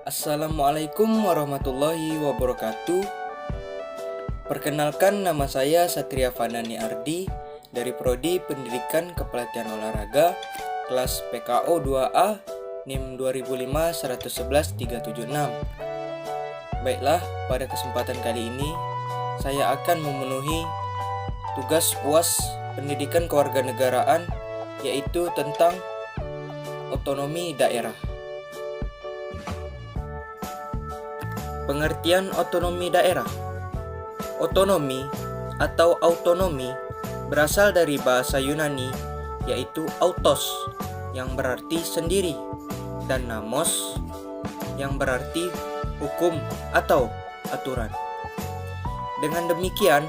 Assalamualaikum warahmatullahi wabarakatuh. Perkenalkan, nama saya Satria Fanani Ardi dari Prodi Pendidikan Kepelatihan Olahraga kelas PKO 2A NIM 2005-111-376. Baiklah, pada kesempatan kali ini saya akan memenuhi tugas UAS Pendidikan Kewarganegaraan, yaitu tentang otonomi daerah. Pengertian otonomi daerah. Otonomi atau autonomi berasal dari bahasa Yunani, yaitu autos yang berarti sendiri dan namos yang berarti hukum atau aturan. Dengan demikian,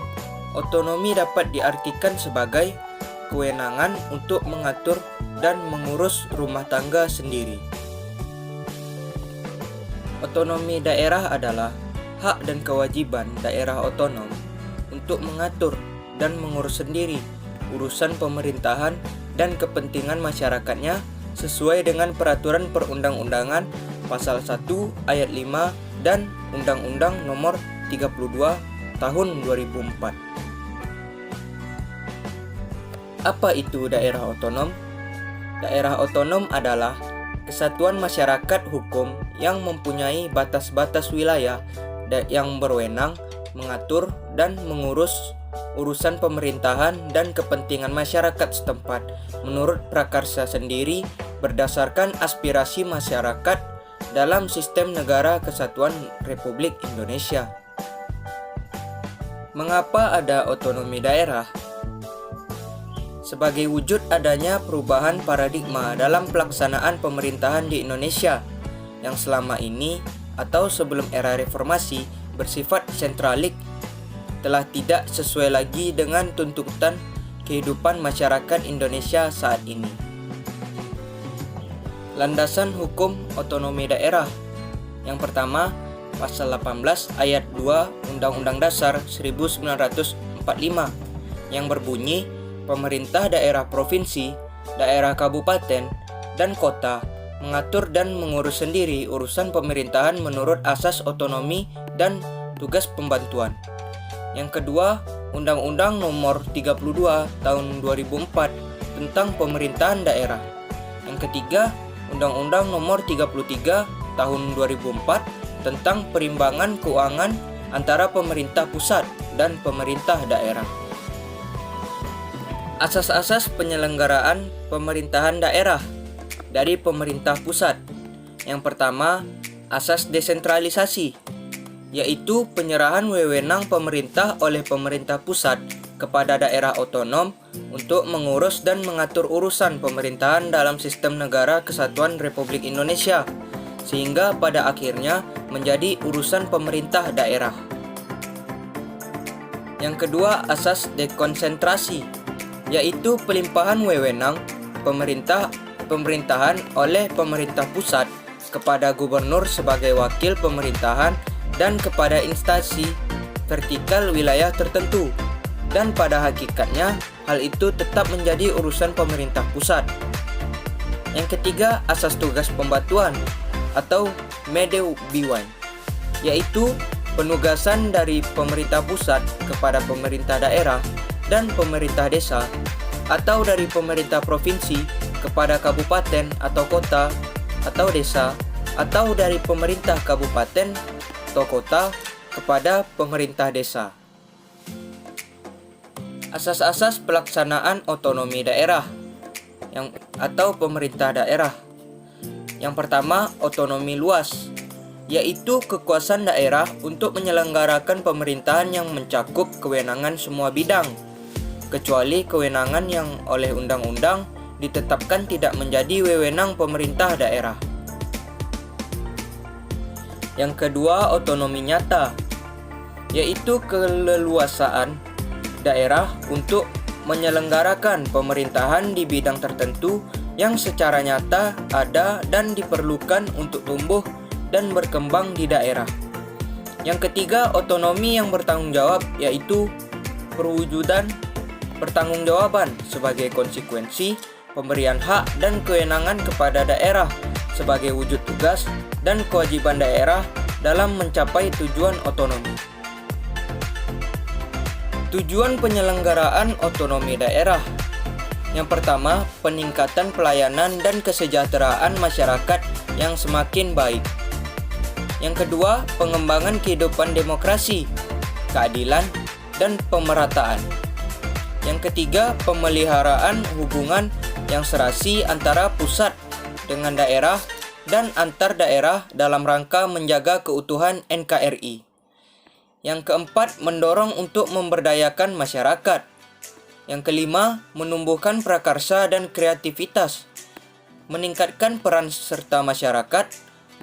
otonomi dapat diartikan sebagai kewenangan untuk mengatur dan mengurus rumah tangga sendiri. Otonomi daerah adalah hak dan kewajiban daerah otonom untuk mengatur dan mengurus sendiri urusan pemerintahan dan kepentingan masyarakatnya sesuai dengan peraturan perundang-undangan pasal 1 ayat 5 dan Undang-Undang Nomor 32 Tahun 2004. Apa itu daerah otonom? Daerah otonom adalah kesatuan masyarakat hukum yang mempunyai batas-batas wilayah yang berwenang mengatur dan mengurus urusan pemerintahan dan kepentingan masyarakat setempat menurut prakarsa sendiri berdasarkan aspirasi masyarakat dalam sistem negara kesatuan Republik Indonesia. Mengapa ada otonomi daerah? Sebagai wujud adanya perubahan paradigma dalam pelaksanaan pemerintahan di Indonesia yang selama ini atau sebelum era reformasi bersifat sentralik telah tidak sesuai lagi dengan tuntutan kehidupan masyarakat Indonesia saat ini. Landasan hukum otonomi daerah. Yang pertama, pasal 18 ayat 2 Undang-Undang Dasar 1945 yang berbunyi pemerintah daerah provinsi, daerah kabupaten, dan kota mengatur dan mengurus sendiri urusan pemerintahan menurut asas otonomi dan tugas pembantuan. Yang kedua, Undang-Undang Nomor 32 Tahun 2004 tentang pemerintahan daerah. Yang ketiga, Undang-Undang Nomor 33 Tahun 2004 tentang perimbangan keuangan antara pemerintah pusat dan pemerintah daerah. Asas-asas penyelenggaraan pemerintahan daerah dari pemerintah pusat. Yang pertama, asas desentralisasi, yaitu penyerahan wewenang pemerintah oleh pemerintah pusat kepada daerah otonom untuk mengurus dan mengatur urusan pemerintahan dalam sistem negara kesatuan Republik Indonesia, sehingga pada akhirnya menjadi urusan pemerintah daerah. Yang kedua, asas dekonsentrasi, yaitu pelimpahan wewenang pemerintahan oleh pemerintah pusat kepada gubernur sebagai wakil pemerintahan dan kepada instansi vertikal wilayah tertentu, dan pada hakikatnya hal itu tetap menjadi urusan pemerintah pusat. Yang ketiga, asas tugas pembantuan atau Medewiwan, yaitu penugasan dari pemerintah pusat kepada pemerintah daerah dan pemerintah desa, atau dari pemerintah provinsi kepada kabupaten atau kota atau desa, atau dari pemerintah kabupaten atau kota kepada pemerintah desa. Asas-asas pelaksanaan otonomi daerah atau pemerintah daerah. Yang pertama, otonomi luas, yaitu kekuasaan daerah untuk menyelenggarakan pemerintahan yang mencakup kewenangan semua bidang, kecuali kewenangan yang oleh undang-undang ditetapkan tidak menjadi wewenang pemerintah daerah. Yang kedua, otonomi nyata, yaitu keleluasaan daerah untuk menyelenggarakan pemerintahan di bidang tertentu yang secara nyata ada dan diperlukan untuk tumbuh dan berkembang di daerah. Yang ketiga, otonomi yang bertanggung jawab, yaitu perwujudan pertanggungjawaban sebagai konsekuensi pemberian hak dan kewenangan kepada daerah sebagai wujud tugas dan kewajiban daerah dalam mencapai tujuan otonomi. Tujuan penyelenggaraan otonomi daerah. Yang pertama, peningkatan pelayanan dan kesejahteraan masyarakat yang semakin baik. Yang kedua, pengembangan kehidupan demokrasi, keadilan, dan pemerataan. Yang ketiga, pemeliharaan hubungan yang serasi antara pusat dengan daerah dan antar daerah dalam rangka menjaga keutuhan NKRI. Yang keempat, mendorong untuk memberdayakan masyarakat. Yang kelima, menumbuhkan prakarsa dan kreativitas, meningkatkan peran serta masyarakat,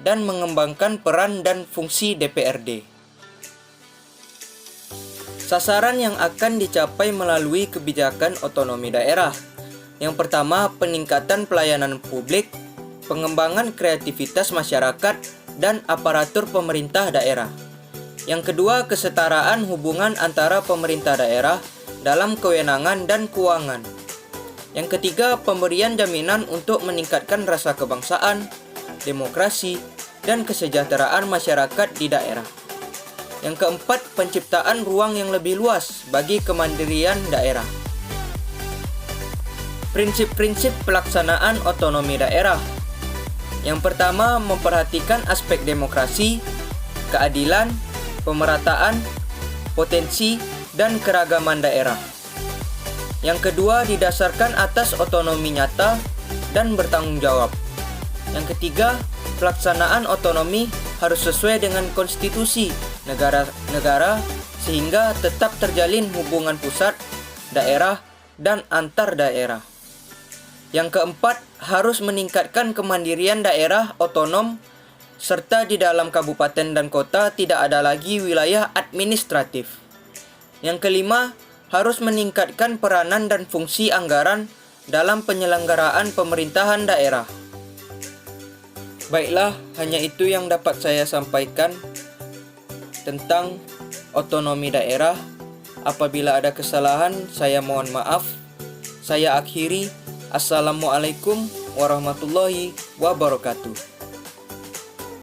dan mengembangkan peran dan fungsi DPRD. Sasaran yang akan dicapai melalui kebijakan otonomi daerah. Yang pertama, peningkatan pelayanan publik, pengembangan kreativitas masyarakat, dan aparatur pemerintah daerah. Yang kedua, kesetaraan hubungan antara pemerintah daerah dalam kewenangan dan keuangan. Yang ketiga, pemberian jaminan untuk meningkatkan rasa kebangsaan, demokrasi, dan kesejahteraan masyarakat di daerah. Yang keempat, penciptaan ruang yang lebih luas bagi kemandirian daerah. Prinsip-prinsip pelaksanaan otonomi daerah. Yang pertama, memperhatikan aspek demokrasi, keadilan, pemerataan, potensi, dan keragaman daerah. Yang kedua, didasarkan atas otonomi nyata dan bertanggung jawab. Yang ketiga, pelaksanaan otonomi harus sesuai dengan konstitusi negara sehingga tetap terjalin hubungan pusat, daerah, dan antar daerah. Yang keempat, harus meningkatkan kemandirian daerah otonom serta di dalam kabupaten dan kota tidak ada lagi wilayah administratif. Yang kelima, harus meningkatkan peranan dan fungsi anggaran dalam penyelenggaraan pemerintahan daerah. Baiklah, hanya itu yang dapat saya sampaikan tentang otonomi daerah. Apabila ada kesalahan, saya mohon maaf. Saya akhiri. Assalamualaikum warahmatullahi wabarakatuh.